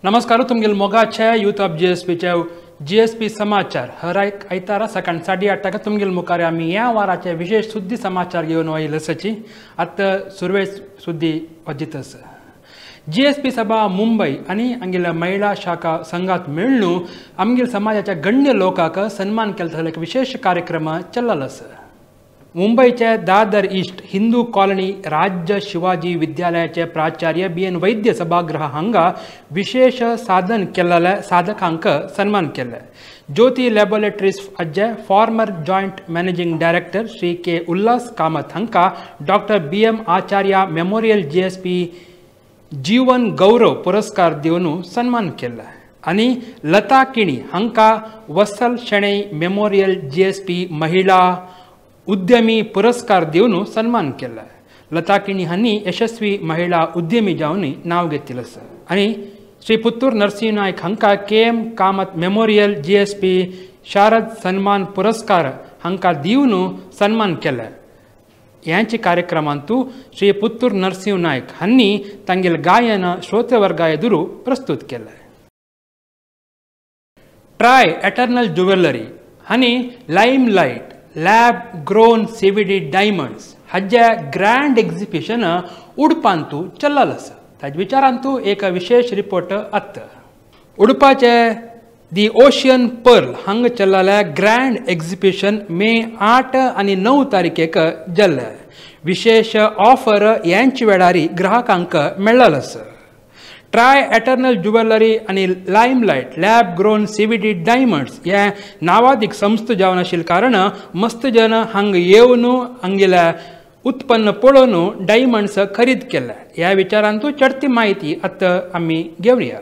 नमस्कार तुमगेल मोगाचे youth of जीएसपीचे GSP समाचार हर आयतारा सकाळ 8:30 तुमगेल मुखार आम्ही या वाराचे विशेष सुद्दी समाचार घेऊन आयिल्ले आसाची आतां सुरवेश सुद्दी वजित आसा जीएसपी सभा मुंबई आणि आमगेल्या महिला शाखा संघात मेळून आमगेल समाजाच्या गण्य लोकांक सन्मान केला एक विशेष कार्यक्रम चल्लेलो आसा मुंबईचे दादर ईस्ट हिंदू कॉलनी राज्य शिवाजी विद्यालयाचे प्राचार्य BN वैद्य सभागृह हांगा विशेष साधन केलेल्या साधकांक सन्मान केले ज्योति लॅबोरेटरीज अज्जे former joint managing director Shri K Ulhas Kamath हांका doctor BM Acharya memorial GSP जीवन गौरव पुरस्कार दिवन सन्मान केला आणि लता किणी हांका वत्सल शेणै मेमोरियल जीएसपी महिला उद्यमी पुरस्कार दिवन सन्मान केला लता किणी हांनी यशस्वी महिला उद्यमी जावन नाव घेतलें आसा आणि श्री पुत्तूर नरसिंह नायक हांका KM कामत मेमोरियल जीएसपी शारद सन्मान पुरस्कार हांका दिवन सन्मान केला ह्याची कार्यक्रमांतू श्री पुत्तूर नरसिंह नायक हांनी तांगेल गायन श्रोतवर्गा एदुरू प्रस्तुत केलें ट्राय एटर्नल ज्युवेलरी हांनी limelight lab grown CVD diamonds हाजे ग्रँड एक्झिबिशन उडपांतू चल्लेलें आसा ताजे विचारांतू एक विशेष रिपोर्ट आत्ता उडपाचे दी ओशियन पर्ल हांगा चल्लेले ग्रँड एक्झिबिशन मे 8 आनी 9 तारखेक जाल्ले विशेष ऑफर ह्यांची वेळारी ग्राहकांक मेळ्ळेलो आसा ट्राय एटर्नल ज्युवेलरी आणि लायमलायट लॅब ग्रोन CVD डायमंड्स ह्या नावादीक संस्था जावन आशिल्ले कारण मस्त जन हांगा येवन हांगेल्या उत्पन्न पळोवन डायमंड्स खरीद केले ह्या विचारांतू चडती माहिती आतां आमी घेवया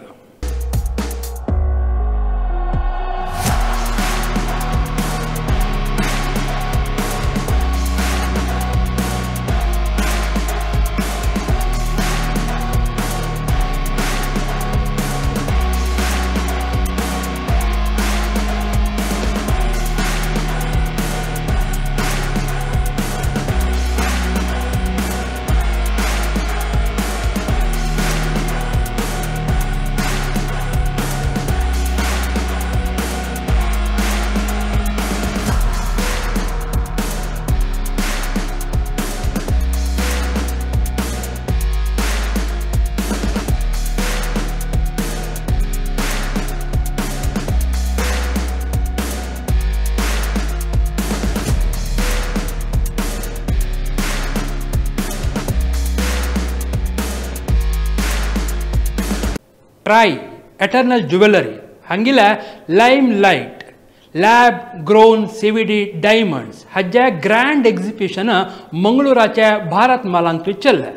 ट्राय एटर्नल ज्युवेलरी हांगेल्या limelight lab grown CVD diamonds हाजे ग्रँड एक्झिबिशन मंगळुराच्या भारत मालांतू चल्ले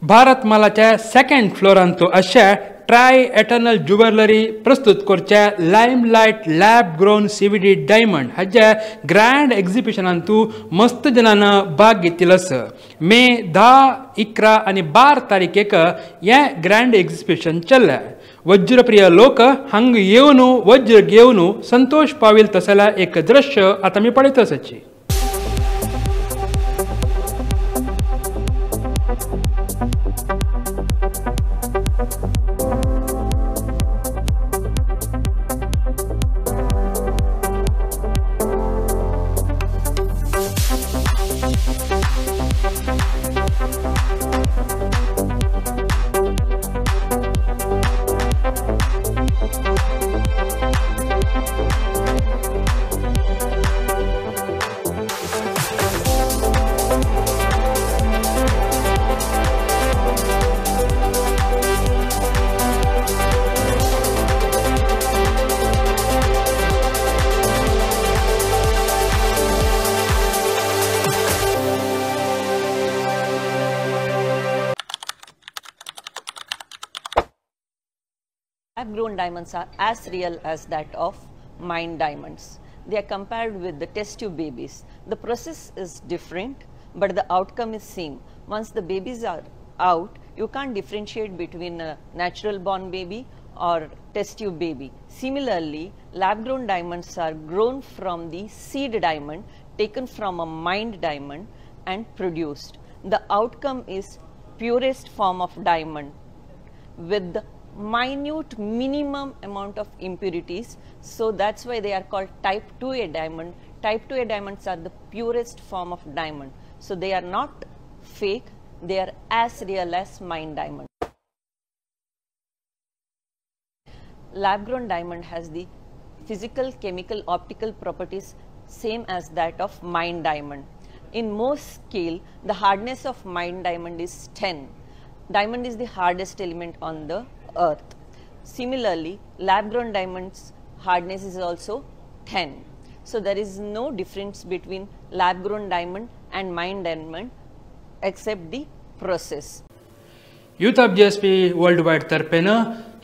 भारत मालाच्या सेकंड फ्लोरांतू अशे ट्राय एटर्नल ज्युवेलरी प्रस्तुत करचे लायमलायट लॅब ग्रोन CVD डायमंड हाजे ग्रँड एक्झिबिशनांतू मस्त जनान भाग घेतिल्लो आसा मे 10, 11 आनी 12 तारखेक हे ग्रँड एक्झिबिशन चल्ले वज्रप्रिय लोक हांगा येवन वज्र घेवन संतोष पावील तसल्या एक दृश्य आता मी पळयत आसाची Lab-grown diamonds are as real as that of mined diamonds. They are compared with the test tube babies. The process is different, but the outcome is same. Once the babies are out, you can't differentiate between a natural born baby or test tube baby. Similarly, lab-grown diamonds are grown from the seed diamond taken from a mined diamond and produced. The outcome is purest form of diamond with the minute minimum amount of impurities. So that's why they are called type 2A diamond. Type 2A diamonds are the purest form of diamond. So they are not fake, they are as real as mined diamond. Lab-grown diamond has the physical, chemical, optical properties same as that of mined diamond. In most scale, the hardness of mined diamond is 10. Diamond is the hardest element on the earth. Similarly, lab-grown diamond's hardness is also 10. So there is no difference between lab-grown diamond and mined diamond except the process. Youth of GSP world wide तर्फेन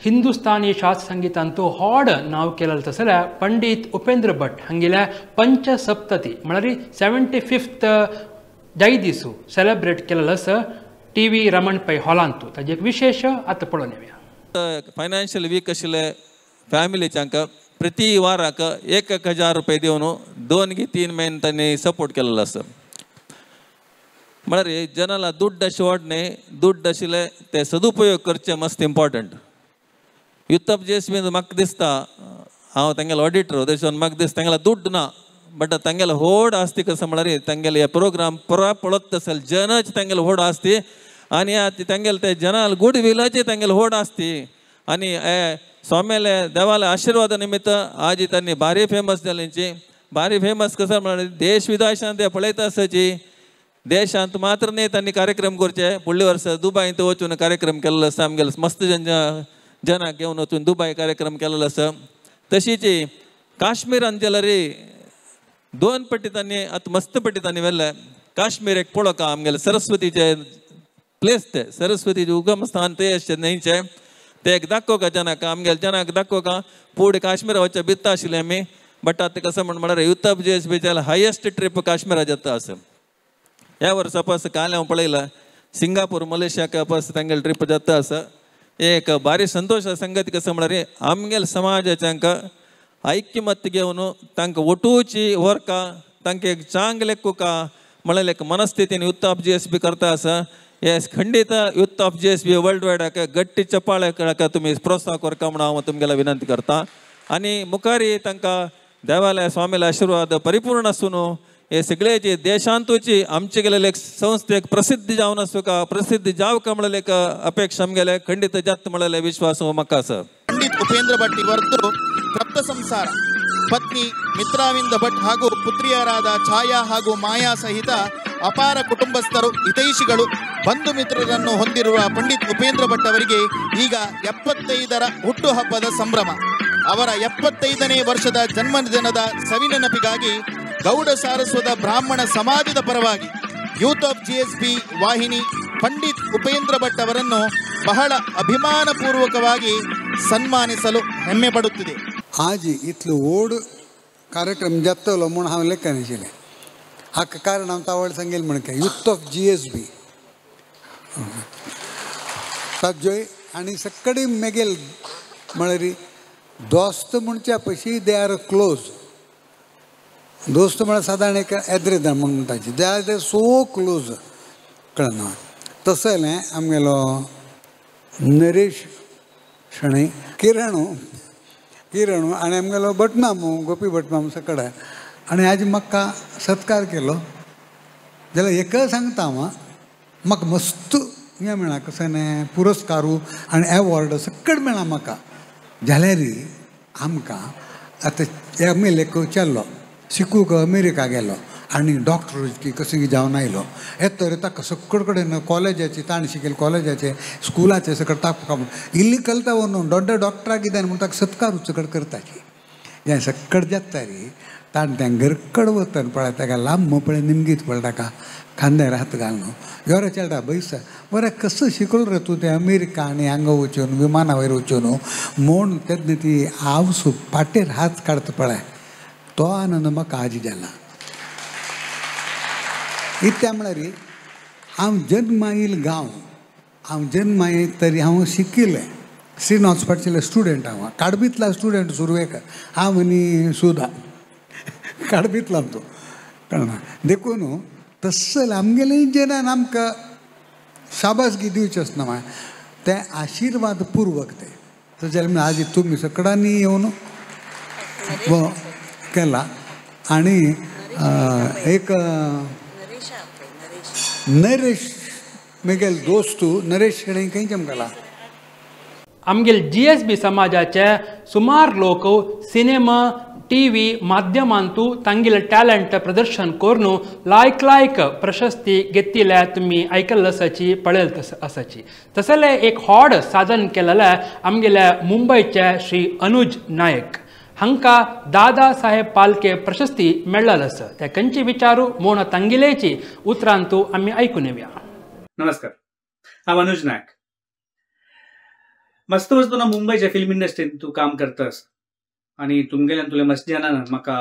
हिंदुस्थानी शास्त्र संगीतांतू हाड नाव केलेलं तसल्या पंडित उपेंद्र भट हांगेल्या पंचसप्तती म्हळ्यार 75th जयदिसू celebrate केलेलं आसा TV Raman पै हॉलांतू ताजे एक विशेष आता पळोवन येवया. फायनान्शियल वीक आशिल्ले फॅमिलीच्यांक प्रति वाराक 1000 रुपये दिवन 2 की 3 महिने तांणी सपोर्ट केलेलो आसा. म्हळ्यार जनाला दुड्ड अशें ओडणे दुड्ड आशिल्ले ते सदुपयोग करचे मस्त इम्पॉर्टंट. यूथ ऑफ GSP म्हाका दिसता हांव तांगेलो ऑडिटर तशें म्हाका दिसता तांगेलो दुड्ड ना बट तांगेलो होड आसती कसं म्हळ्यार तांगेले हे प्रोग्राम पुरा पळत आसले जनच तांगेलो होड आसती आनी तांगेले ते जनाल गुड विलाची तांगेलो होड आसती आनी स्वामेले देवाले आशिर्वादा निमित्त आज तांणी भारी फेमस जालेंची भारी फेमस कसं म्हळ्यार देश विदेशांत ते पळयता आसची देशांत मात्र न्ही तांणी कार्यक्रम करचे फुडल्या वर्सा दुबईंत वचून कार्यक्रम केल्लो आसा आमगेलो मस्त जनाक घेवन वचून दुबय कार्यक्रम केल्लो आसा. तशीच काश्मीरांत जाल्यार 2 पटी तांणी आतां मस्त पटी तांणी व्हेल्ले काश्मीर एक पळोवंक आमगेले सरस्वतीचे प्लेस ते सरस्वतीचे उगम स्थान ते अशें न्हयचे ते एक दाखोवका जनाक आमगेले जनाक दाखोवका फुडें काश्मीरा वचचे बित्ता आशिल्ले आमी बट आतां कसं म्हळ्यार यूथ ऑफ GSPचे हायेस्ट ट्रीप काश्मीरा जाता आसा. ह्या वर्सा पस काल हांव पळयलां सिंगापूर मलेशियाक पस तांगेली ट्रीप जाता आसा. एक भारी संतोश संगती कसं म्हळ्यार आमगेले समाजाच्यांक ऐक्यमत्य घेवन तांकां वटूची व्हरका तांकां एक चांगले कुका म्हळ्यार एक मनस्थितीन यूथ ऑफ GSP करता आसा. हे खंडीत यूथ ऑफ GSP वर्ल्ड वायडाक गट्टी चपाळे तुमी प्रोत्साह करता म्हणून हांव तुमगेला विनंती करता आनी मुखारी तांकां देवालय स्वामीले आशिर्वाद परिपूर्ण आसून हे सगळेची देशांतूची आमचे गेलेले संस्थेक प्रसिद्धी जावन आसूं का प्रसिद्धी जावका म्हणलें एक अपेक्षा आमगेले खंडीत जात म्हणलेले विश्वास म्हाका आसा. पंडित उपेंद्र भट इवरದ್ದು ತಪ್ತ ಸಂಸಾರ ಪತ್ನಿ ಮಿತ್ರಾವಿಂದ ಭಟ್ ಹಾಗೂ ಪುತ್ರಿಯರಾದ ಛಾಯಾ ಹಾಗೂ ಮಾಯಾ ಸಹಿತ ಅಪಾರ ಕುಟುಂಬಸ್ಥರು ಹಿತೈಷಿಗಳು ಬಂಧು ಮಿತ್ರರನ್ನು ಹೊಂದಿರುವ ಪಂಡಿತ್ ಉಪೇಂದ್ರ ಭಟ್ ಅವರಿಗೆ ಈಗ 75ರ ಹುಟ್ಟುಹಬ್ಬದ ಸಂಭ್ರಮ. ಅವರ 75ನೇ ವರ್ಷದ ಜನ್ಮದಿನದ ಸವಿನೆನಪಿಗಾಗಿ ಗೌಡ ಸಾರಸ್ವತ ಬ್ರಾಹ್ಮಣ ಸಮಾಜದ ಪರವಾಗಿ ಯೂತ್ ಆಫ್ GSP ವಾಹಿನಿ पंडित उपेंद्र भट ಅವರನ್ನು ಬಹಳ ಅಭಿಮಾನಪೂರ್ವಕವಾಗಿ ಸನ್ಮಾನಿಸಲು ಹೆಮ್ಮೆ ಪಡುತ್ತಿದೆ. आज इतलो व्हड कार्यक्रम जातलो म्हूण हांव लेखा नाशिल्लें. हाका कारण हांव तावड सांगेल म्हण यूथ ऑफ GSP ताज्योय आनी सकडी मेगेल म्हळ्यार दोस्त म्हणच्या पयशी दे आर क्लोज. दोस्त म्हळ्यार सादारण एक येद्रेदार म्हूण म्हणटाची they are they so close कळना. तसो जालें आमगेलो नरेश शणै किरणू आनी आमगेलो भटमामू गोपी भटमामू सकड आनी आज म्हाका सत्कार केलो जाल्यार एक सांगता हांव म्हाका मस्त हें मेळ्ळां कशें न्ही पुरस्कारू आनी एवॉर्ड सकड मेळ्ळा म्हाका. जाल्यार आमकां आतां एम.एल.ए चल्लो शिकूंक अमेरिका गेलो आनी डॉक्टर कशें जावन आयलो हे तर ताका सकड कडेन कॉलेजाचे ताण शिकेल कॉलेजाचे स्कुलाचे सकड ताका इल्ली कलता व्हरून दोड्डे डॉक्टराक कितें म्हणून ताका सत्कार उचकड करताची हें सकड जाता रे ताण तें घरकड वता पळय ताका लांब पळय निमगीत पळय ताका खांद्यार हात घालून योरा चेडा बैस बरें कसं शिकलो रे तूं तें अमेरिका आनी हांगा वचून विमाना वयर वचून म्हूण तेन्ना ती आवस पाटेर हात काडता पळय तो आनंद म्हाका आज जाला. इतल्या म्हळ्यार हांव जल्म येयले गांव हांव जल्म येयले तरी हांव शिकिल्लें सीन वचपाचेले स्टुडंट हांव काडबीतला स्टुडंट सुरवेकर हांव आनी सुधा काडबीतला तो कळना देखून तस्सल आमगेले जेन्ना आमकां शाबासगी दिवची आसना मा ते आशिर्वाद पूर्वक ते ताजे आज तुमी सकडांनी येवन केला आनी एक नरेश मेगेल दोस्तू नरेश हेणें खंय केला आमगेल GSB समाजाचे सुमार लोक सिनेमा TV माध्यमांतू तांगेले टॅलंट प्रदर्शन करून लायक प्रशस्ती घेतिल्ले तुमी आयकल्ले आसाची पळयले आसाची तसले एक व्हड साधन केलेले आमगेले मुंबयचे श्री अनुज नायक हांकां दादा साहेब फाल्के प्रशस्ती मेळ्ळेली आसा ते खंयची विचारू म्हूण तांगेलेची उतरांतू आमी आयकून येवया. नमस्कार, हांव अनुज नायक. मस्त वचतो ना मुंबयच्या फिल्म इंडस्ट्रीन तूं काम करतास आनी तुमगेल्यान तुले मस्त जाणां म्हाका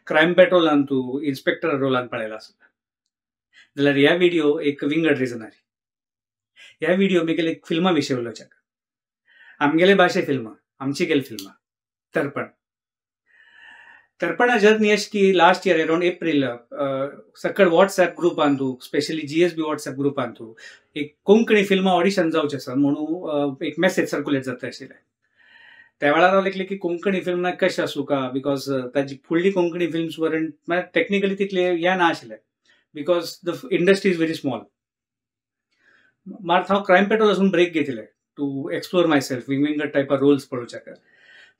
क्रायम पेट्रोलान तूं इन्स्पेक्टर रोलान पळयला आसता जाल्यार ह्या व्हिडिओ एक विंगड रिजनार. ह्या व्हिडिओ मुगेले एक फिल्मा विशीं उलोवच्याक. आमगेले भाशे फिल्मां आमची गेल फिल्मां तर्पण. तर्पणा जर्नी अशी की लास्ट इयर अराउंड एप्रील सकड व्हॉट्सएप ग्रुपान तूं स्पेशली GSB व्हॉट्सएप ग्रुपान तूं एक कोंकणी फिल्मा ऑडिशन जावचें आसा म्हणून एक मेसेज सर्क्युलेट जाता आशिल्लें. त्या वेळार हांव लेखलें की कोंकणी फिल्म कशें आसूं का बिकॉज ताजी फुडली कोंकणी फिल्म्स वरंट टेक्निकली तितले हें ना आशिल्लें because the industry is very small. मात हांव क्रायम पेट्रोल वचून ब्रेक घेतिलें टू एक्सप्लोर माय सेल्फ विंगड टायपा रोल्स पळोवच्याक.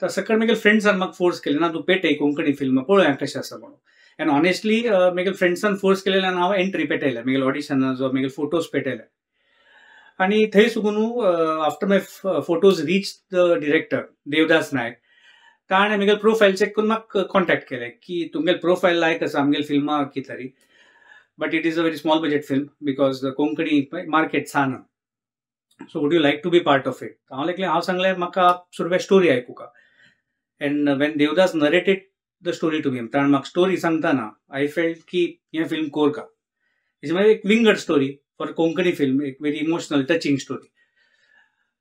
तर सकड म्हगेले फ्रेंड्सान म्हाका फोर्स केलें ना तूं पेटय कोंकणी फिल्म पळोवया कशें आसा म्हणून. एंड ऑनेस्टली म्हगेले फ्रेंड्सान फोर्स केलेल्यान हांव एंट्री पेटयलें म्हगेले ऑडिशनाक जो म्हगेले फोटोज पेटयले आनी थंय सुकून after my photos reach the director Devdas Naik ताणें म्हगेले प्रोफायल चेक करून म्हाका कॉन्टॅक्ट केलें की तुमगेले प्रोफायल लायक आसा आमगेले फिल्मा कितें तरी but it is a very small budget film because Konkani market साना so would you like to be part of it. हांव लेखलें हांव सांगलें म्हाका सुरवे स्टोरी आयकुका. And when Devdas narrated the story to me ताणें म्हाका स्टोरी सांगतना आय फेल्ट की हें फिल्म कोरका. हेजी मागीर एक विंगड स्टोरी फॉर कोंकणी फिल्म एक व्हेरी इमोशनल टचिंग स्टोरी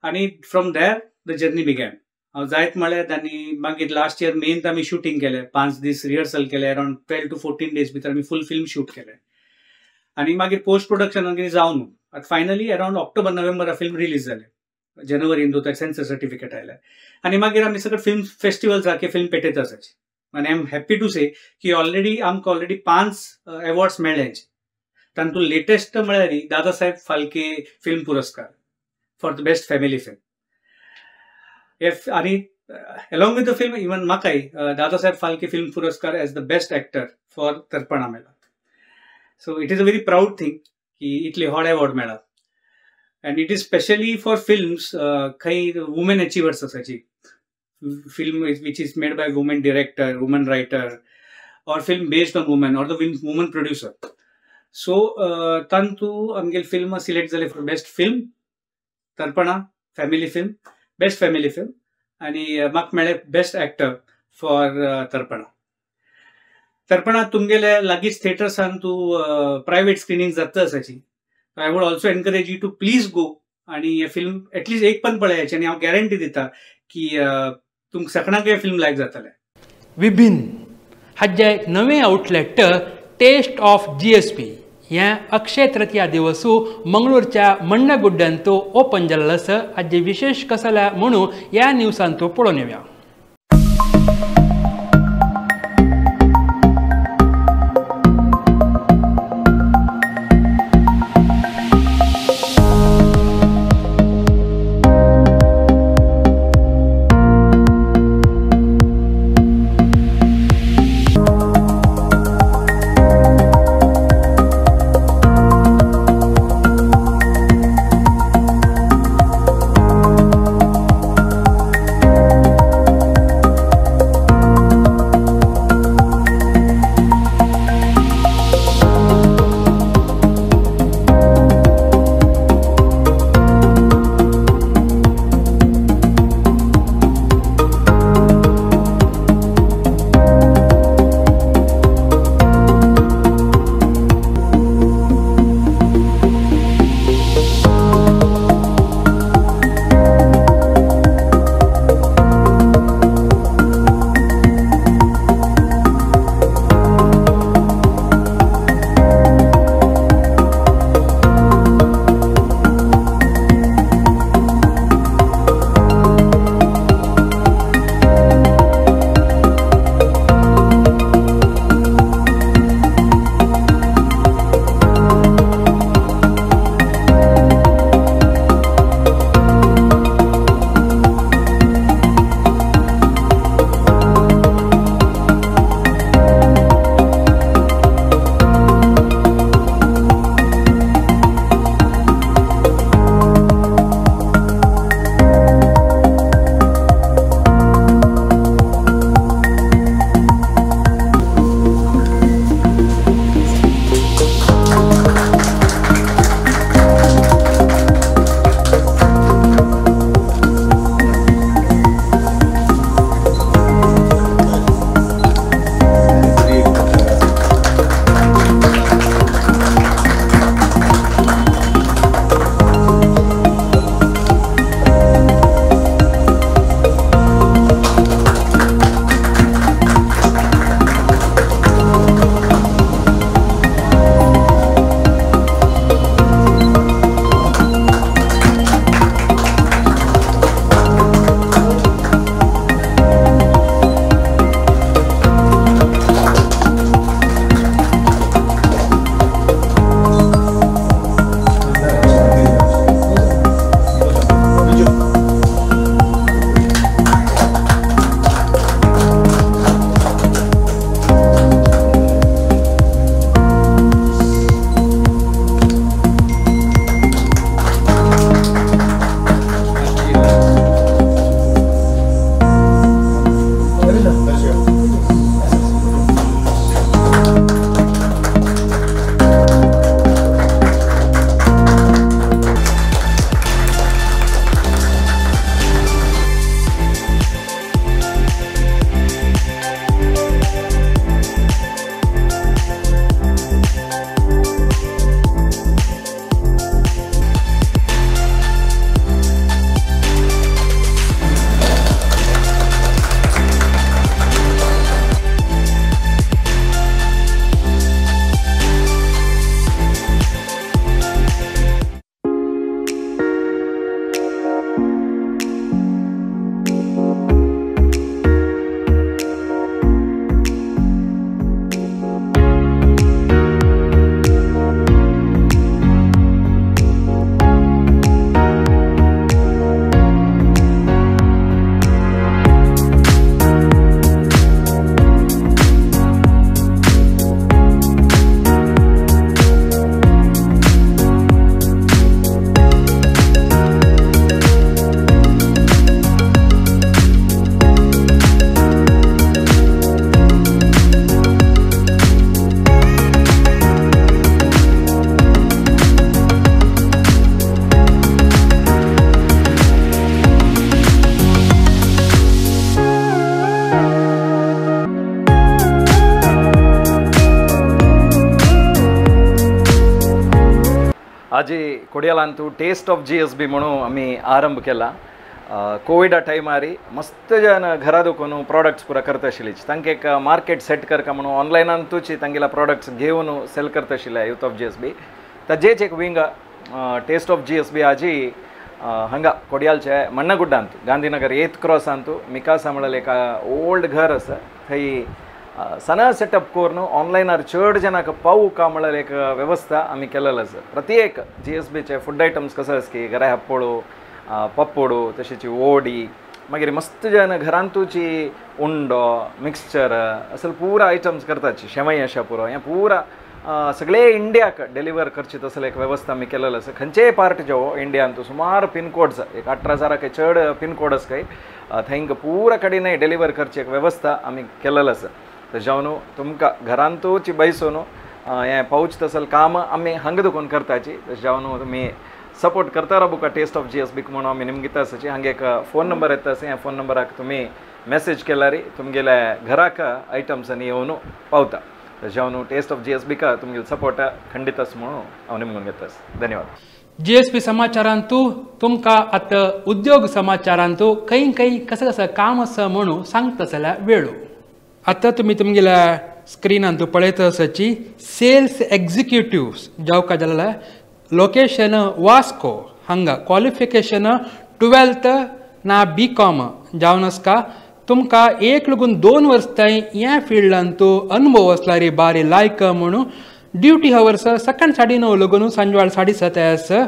आनी from there the journey begin. हांव जायत म्हळ्यार आनी मागीर लास्ट इयर मेन आमी शुटींग केलें 5 दीस रिहर्सल केलें अराउंड 12 to 14 days भितर आमी फूल फिल्म शूट केलें आनी मागीर पोस्ट प्रोडक्शनान कितें जावन आतां finally around October November film release जालें. जानेवारीन ताका सेन्सर सर्टिफिकेट आयलें आनी मागीर आमी सगळे फिल्म फेस्टिवल सारके फिल्म पेटयता आसाचे आनी आय एम हॅप्पी टू से की आमकां ऑलरेडी 5 अवॉर्ड्स मेळ्ळे. तातूंत लेटेस्ट म्हळ्यार दादा साहेब फाल्के फिल्म पुरस्कार for the best family film आनी along with the film even म्हाकाय दादा साहेब फाल्के फिल्म पुरस्कार as the best actor for Tarpana मेळ्ळा. So it is a very proud thing की इतले व्हड अवॉर्ड मेळ्ळा and it is specially for films खंय वुमेन अचिवर्स आसाची film which is made by woman director, woman writer, or film based on woman or the woman producer. So tantu amgel film select zale for best film Tarpana family film, best family film आणि म्हाका मेळ्ळे best actor for Tarpana. Tarpana तुमगेले लागींच थिएटर्सान तूं private screening जाता आसाची. I would also encourage you to please go आणि हे फिल्म एटलीस्ट एक पण पळयाची आनी हांव गॅरंटी दिता की तुमकां सगळ्यांक हे फिल्म लायक जातलें. विभिन्न हाजे नवे आउटलेट टेस्ट ऑफ GSP हें अक्षय तृतीया दिवसू मंगळूरच्या मण्णगुड्ड्यांतू ओपन जाल्लें आसा. हाजे विशेष कसले म्हणून ह्या न्यूजांतू पळोवन येवया. आजी कोडयालांतू टेस्ट ऑफ GSB म्हणून आम्ही आरंभ केला. कोविडा टायमारी मस्त जन घरा दुखून प्रोडक्ट्स पुरा करता आशिल्ली. तांकां एक मार्केट सेट करता म्हणून ऑनलायनांतूच तांगेला प्रोडक्ट्स घेवन सेल करता आशिल्ले यूथ ऑफ GSB. ताजेच एक विंग टेस्ट ऑफ GSB आजी हांगा कोडयालचे मण्णगुड्डांत Gandhinagar 8th cross Antu Mikasa म्हणल्यार एक ओल्ड घर आसा थंय सना सेटअप करून ऑनलायनार चड जनाक पावूंक म्हणल्यार एक वेवस्था आमी केलेलो आसा. प्रत्येक GSBचे फूड आयटम्स कसो आसा की गरा हप्पोडो पप्पोडो तशेंची वोडी मागीर मस्त जन घरांतूची उंडो मिक्सचर असल पुरा आयटम्स करतात. शेवई अशा पुरो हें पुरा सगळे इंडियाक डिलिव्हर करची तसले एक वेवस्था आमी केलेलो आसा. खंयचेय पार्ट जो इंडियान तो सुमार पिनकोड्स एक 18,000 चड पिनकोड आसा खंय थंय पुरा कडेन डिलिव्हर करची एक वेवस्था आमी केलेलो आसा. तेज्या न्हू तुमकां घरांतूच बसून हें पावच तसल काम आमी हांगा दुखून करताची. तेज्या न्हू तुमी सपोर्ट करता राव बुका टेस्ट ऑफ GSB म्हणून आमी निमगिता आसाची. हांगा एक फोन नंबर येता ह्या फोन नंबराक तुमी मेसेज केल्यार तुमगेल्या घराक आयटम्स आनी येवन पावता. तेज्या न्हू टेस्ट ऑफ GSB का तुमगेलो सपोर्ट खंडीत आसा म्हणून हांव निमगून घेता. धन्यवाद. GSP समाचारांतू तुमकां आतां उद्योग समाचारांतू खंय कसं काम आसा म्हणून सांगता जाल्यार वेळो. आतां तुमी तुमगेल्या स्क्रिनांतू पळयता आसाची सेल्स एग्जिक्युटिव्स जावका जाल्यार लोकेशन वास्को हांगा क्वॉलिफिकेशन 12th ना BCom जावन आसका. तुमकां 1-2 वर्स थंय ह्या फिल्डांतू अनुभव आसला रे बारी लायक म्हणून. ड्युटी हवर्स सकाळ 9:30 लगून सांजवाळ 7:30.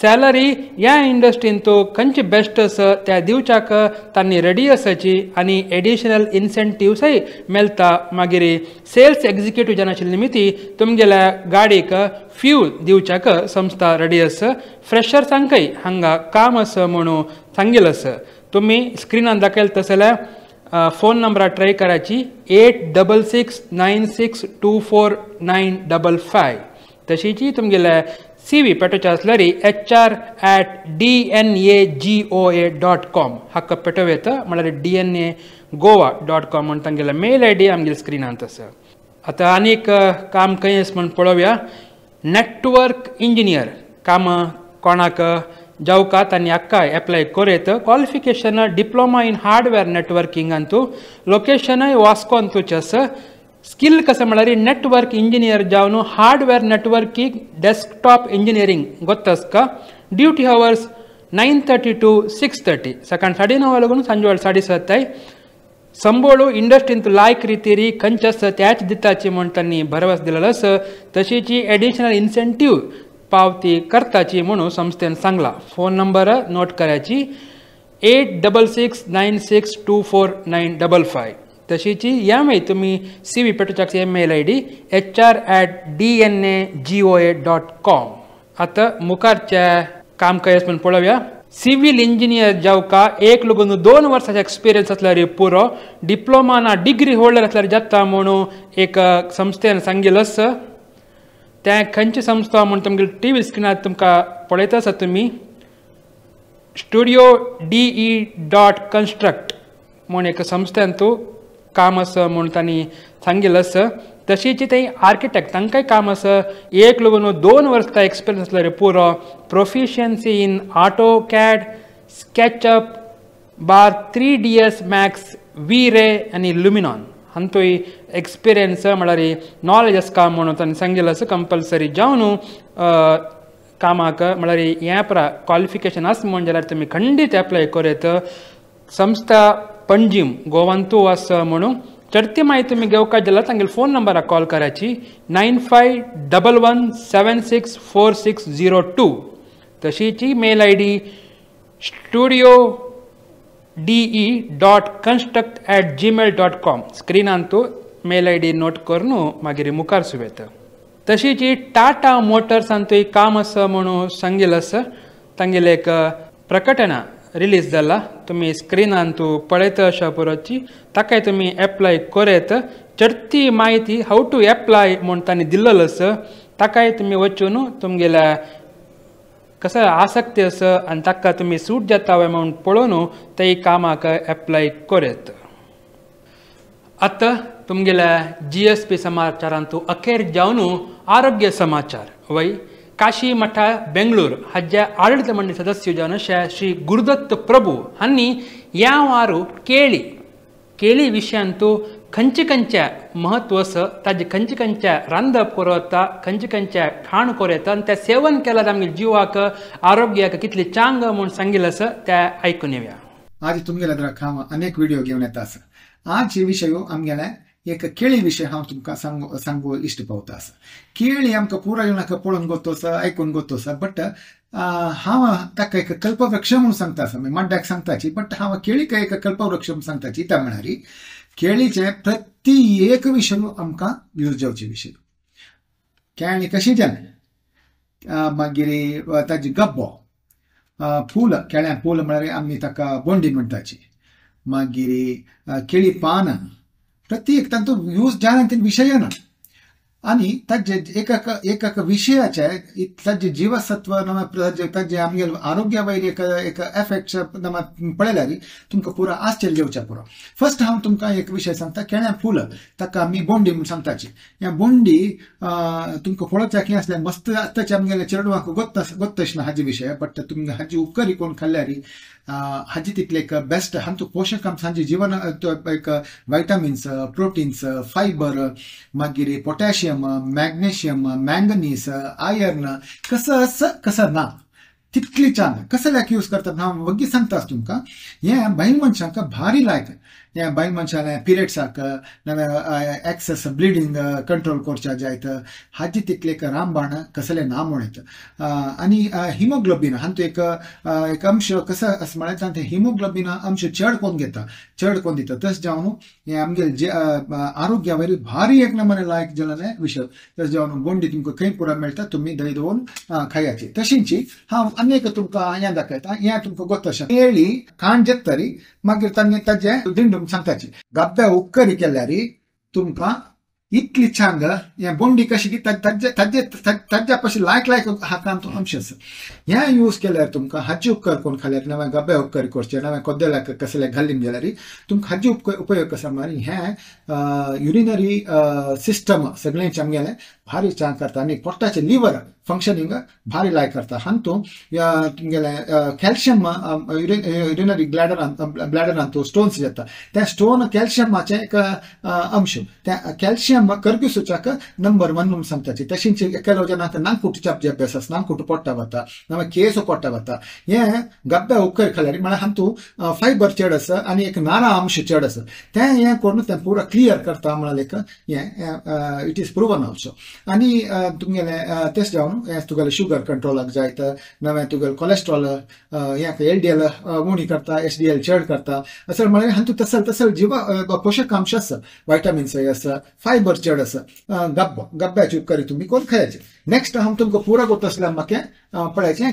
सॅलरी ह्या इंडस्ट्रींतू खंयची बेस्ट आसा त्या दिवच्याक तांणी रेडी आसाची आनी एडिशनल इन्सेंटिव्सय मेळटा. मागीर सेल्स एग्जिक्युटीव जावन आशिल्ले निमित्ती तुमगेल्या गाडयेक फ्यूल दिवच्याक संस्था रेडी आसा. फ्रेशर्सांकय हांगा काम आसा म्हणून सांगिल्लें आसा. तुमी स्क्रिनार दाखयला तसल्यार फोन नंबरार ट्राय कराची 8696249555. तशीची तुमगेल्या CV पेटोवचे आसल्यार HR@dnagoa.com हाका पेटोव येता म्हळ्यार dnagoa.com म्हणून तांगेल्या मेल ID आमगेल्या स्क्रिनांत आसा. आतां आनीक काम खंय आसा म्हण पळोवया. नेटवर्क इंजिनियर काम कोणाक जावका तांणी आक्काय एप्लाय करेत. क्वॉलिफिकेशन डिप्लोमा इन हार्डवेअर नेटवर्किंगांतू लोकेशनय वास्कोंतूच आसा. स्किल कसं म्हळ्यार नेटवर्क इंजिनियर जावन हार्डवेअर नेटवर्किंग डेस्कटॉप इंजिनियरिंग गोत्तासका. ड्युटी हवर्स 9:30 to 6:30 सकाळ 9:30 लागून सांजवाळ 7:30. संबोळू इंडस्ट्रींत लायक रितीरी खंयचे आसा त्याच दिताची म्हूण तांणी भरवस दिलेलो आसा. तशीची एडिशनल इन्सेंटीव पावती करताची म्हणून संस्थेन सांगला. फोन नंबर नोट कराची 8696249555. तशीची ह्या मागीर तुमी CV पेटोवच्याक मेल ID HR@dnagoa.com. आतां मुखारच्या काम खंय आसा म्हूण पळोवया. सिव्हिल इंजिनियर जावका 1-2 वर्सांचो एक्सपिरियन्स आसल्यार पुरो. डिप्लोमा ना डिग्री होल्डर आसल्यार जाता म्हणून एक संस्थेन सांगिल्लो आसा. त्या खंयची संस्था म्हूण तुमगे TV स्क्रिनार तुमकां पळयता आसा तुमी studio.de.construct म्हूण एक संस्थेंतू काम आसा म्हूण तांणी सांगिल्लें आसा. तशीची थंय आर्किटेक्ट तांकांय काम आसा. 1-2 वर्सांचो एक्सपिरियन्स आसल्यार पुरो. Proficiency in AutoCAD, SketchUp, 3ds Max, V-Ray आनी Luminon हांतूय एक्सपिरियन्स म्हळ्यार नॉलेज आसका म्हणून तांणी सांगिल्लें आसा. कंपल्सरी जावन कामाक म्हळ्यार ह्या परा क्वॉलिफिकेशन आसा म्हण जाल्यार तुमी खंडीत एप्लाय करेत. संस्था पणजीम गोवांतू आसा म्हणून. चडती म्हायती तुमी घेवपाक जाल्यार तांगेले फोन नंबराक कॉल कराची 9511764602. तशीची मेल ID studio.de.construct@gmail.com. स्क्रिनांतू मेल ID नोट करून मागीर मुखार सुवेत. तशीची टाटा मोटर्सांतूय काम आसा म्हणून सांगिल्लें आसा. तांगेलें एक प्रकटना रिलीज जाला. तुमी स्क्रिनांतू पळयता अशा पुरोची ताकाय तुमी एप्लाय करेत. चडती म्हायती हाऊ टू एप्लाय म्हूण तांणी दिल्लेलो आसा. ताकाय तुमी वचून तुमगेल्या कसं आसक्ती आसा आनी ताका तुमी सूट जाता म्हणून पळोवन ते कामाक एप्लाय करेत. आतां तुमगेल्या GSP समाचारांतू अखेर जावन आरोग्य समाचार वय काशी मठा बेंगळूर हाज्या आडಳಿತ मंडळी सदस्य जावन श्री गुरुदत्त प्रभू हांनी ह्या वारू केळी विशयांतू खंयच्या महत्व आसा ताजे खंयच्या रांदप करता खंयच्या खाण करता आनी तें सेवन केल्यार आमगे जिवाक आरोग्याक कितले चांग म्हूण सांगिल्लें आसा तें आयकून येवया. आज तुमगेल्या हांव अनेक व्हिडिओ घेवन येता आसा. आज विषय आमगेले एक केळी विषय हांव तुमकां सांगू इश्ट पावता आसा. केळी आमकां पुरा जिवनाक पळोवन गोतो आसा आयकून गोतो आसा बट हांव ताका एक कल्पवृक्ष म्हणून सांगता आसा मड्ड्याक सांगताची बट हांव केळीक एक कल्पवृक्ष म्हणून सांगताची त्या म्हणारी केळीचे प्रति एक विषय आमकां यूज जावचे विषय. केळी कशी जालें मागीर ताजी गब्बो फूल केळ्या फूल म्हळ्यार आमी ताका बोंडी म्हणटाची मागीर केळी पानां प्रत्येक तांचो यूज जालें विशय ना आनी ताजे एक विशयाचे ताजे जीवसत्व ताजे आमगे आरोग्या वयर एक एफेक्ट्स पळयल्यार तुमकां पुरो आश्चर्य येवचें पुरो. फर्स्ट हांव तुमकां एक विशय सांगता केळ्या फूल ताका आमी बोंडी म्हणून सांगताची. ह्या बोंडी तुमकां पळोवच्या की आसलें मस्त आतांच्या आमगेल्या चेडवांक गोत्त ना हाजे विशय बट तुमगे हाजी उपकारी कोण खाल्ल्यार हाजी तितले एक बेस्ट हांचो पोशकांश हांचे जीवन एक व्हायटामिन्स प्रोटीन्स फायबर मागीर पोटॅशियम मॅग्नेशियम मँगनीस आयर्न कसं ना तितली चांग कसल्याक यूज करतात हांव वग्गी सांगता तुमकां. हे बायल मनशांक भारी लायक हे बायल मनशाले पिरियड्साक नाजाल्यार एक्सेस ब्लिडींग कंट्रोल करच्या जायत हाजी तितले एक रामबाण कसले ना म्हणत. आनी हिमोग्लोबिन हांचो एक अंश कसो आसा म्हळ्यार हिमोग्लोबिन अंश चड कोण दिता तशें जावन हे आमगे आरोग्या वयर भारी एक नमुने लायक जाल्ले विशय. तशें जावन बोंडी तुमकां खंय पुरो मेळटा तुमी दही दवरून खायाची. तशींची हांव अनेक तुमकां हें दाखयता हें तुमकां गोत अशें केळी खाण जेत्तरी मागीर ताजे दिंडूम सांगताची गब्ब्या उपकारी केल्यार तुमकां इतली छांग हें बोंडी कशी की ताज्या पशी लायक हातान तो अंश आसा. हें यूज केल्यार तुमकां हाजी उपकार कोण खाल्यार नवे गब्ब्या उपकारी करचे नवे कोद्देलाक कसले घालीन गेल्यार तुमकां हाजी उपयोग कसा म्हळ्यार हें युरिनरी सिस्टम सगळ्यांचे आमगेले भारी चांग करता आनी पोटाचे लिव्हर फंक्शनिंग भारी लायक करता. हातूंत तुमगेले कॅल्शियम युरिनरी ब्लॅडरान तो स्टोन्स येता त्या स्टोन कॅल्शियमाचे एक अंश त्या कॅल्शियम कर्क्युसूच्याक नंबर 1 म्हणून सांगताची. तशींच केलो जनांक नांगकुटचे अभ्यास आसा नांगकुट पोट्टा वता नवे केस पोट्टा वता. हें गब्ब्या उपकार खाल्यार म्हळ्यार हातूंत फायबर चड आसा आनी एक नारा अंश चड आसा तें हें करून तें पुरो क्लियर करता म्हळ्यार हें इट इज प्रूवन ऑल्सो. आनी तुमगेले तेच जावन तुगेले शुगर कंट्रोलाक जायत नवे तुगेले कोलेस्ट्रॉल हें LDL उणी करता HDL चड करता असं म्हळ्यार हातूंत तसल जीव पोशकांश आसा व्हायटामिन्स आसा फायबर चड आसा गब्ब्याची उपकारी तुमी कोण खायचे. नेक्स्ट हांव तुमकां पुरो गोत आसल्यार म्हाका पळयाचें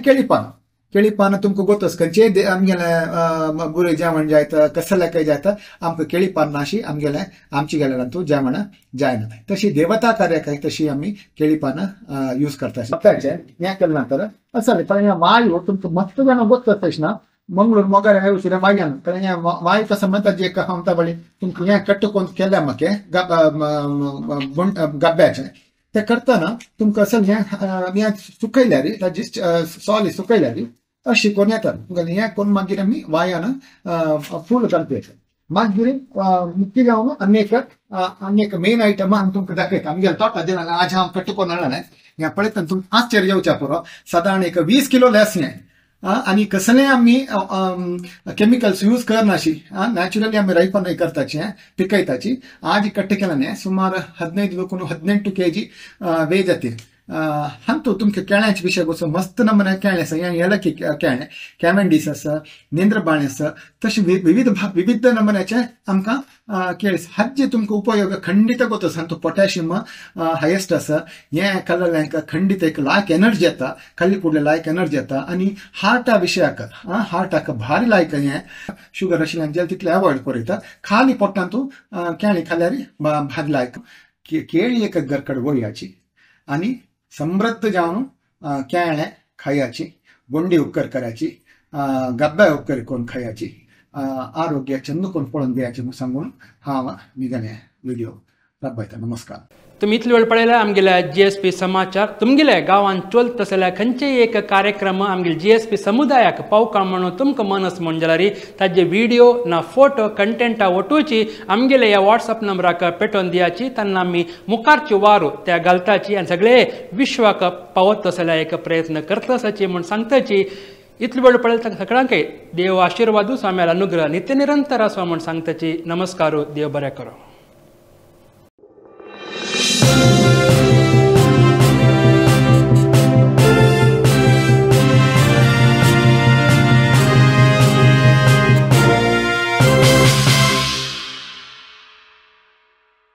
केळी पानां तुमकां गोत आसा खंयचेय आमगेले बुरे जेवण जायता कसल्याकय जायता आमकां केळी पान नाशी आमची गेल्यार जेवण जायना. तशी देवता कार्याक तशी आमी केळी पानां यूज करता. हें केले नंतर असले पण वायू तुमकां मस्त जाणां गोत आसतना मंगळूर मोगार येवचे वायन कारण हें वायू कसं म्हणटा जे खावता बळी तुमकां हें कट्ट कोण केल्या म्हाका गब्ब्याचें ते करतना तुमकां असं हें सुकयल्यार ताजी सॉल सुकयल्यार अशी कोण येता हें कोण मागीर आमी वायान फूल घालपाचें. मागीर मुख्य जावन अनेक मेन आयटम हांव तुमकां दाखयता आमगेले तोटा जेन्ना आज हांव कट्ट कोण हाडलें हें पळयतना तुमकां आश्चर्य येवचें पुरो. सादारण एक 20 किलो लेस हें आनी कसलेय आमी केमिकल्स यूज करनाशी नॅचरली आमी रैपण करताची पिकयताची. आज कट्ट केल्याने सुमार 15 kg वेज जातील. हातूंत तुमकां केळ्याचे विशय वचून मस्त नमुने केळें आसा येलकी केळें कॅमेंडीस आसा नेंद्रबाणे आसा तशें विविध नमुन्याचे आमकां केळी हाचे तुमकां उपयोग खंडीत गोत आसा. हातूंत पोटॅशियम हायेस्ट आसा हें खाल्ल्याक खंडीत एक लायक एनर्जी येता खाल्ली फुडले लायक एनर्जी येता आनी हार्टा विशयाक भारी लायक हें शुगर आशिल्ल्यान तितले अवॉयड करता. खाली पोटान तूं केळी खाल्यार भारी लायक. केळी एक गरकड वळयाची आनी समृद्ध जावन केळें खायाची बोंडी उपकार करायची गब्ब्या उपकार करून खायाची आरोग्य चंद कोण पळोवन घेवचें म्हूण सांगून हांव निगेले व्हिडिओ राबयता. नमस्कार. तुम्ही इतले वेळ पळयला आमगेल्या GSP समाचार तुमगेल्या गांवांत चलत तसल्या खंयचेय एक कार्यक्रम आमगेल्या GSP समुदायाक पावका म्हणून तुमकां मनस म्हण जाल्यार ताजे व्हिडिओ ना फोटो कंटेंटा वटूची आमगेल्या ह्या WhatsApp नंबराक पेटोवन दियाची तेन्ना आमी मुखारची वारू त्या घालताची आनी सगळे विश्वाक पावत तसल्या एक प्रयत्न करतसाची म्हूण सांगताची इतले वेळ पळयता सगळ्यांक देव आशिर्वादू स्वाम्याला अनुग्रह नित्य निरंतर आसो म्हूण सांगताची नमस्कार देव बरें करो.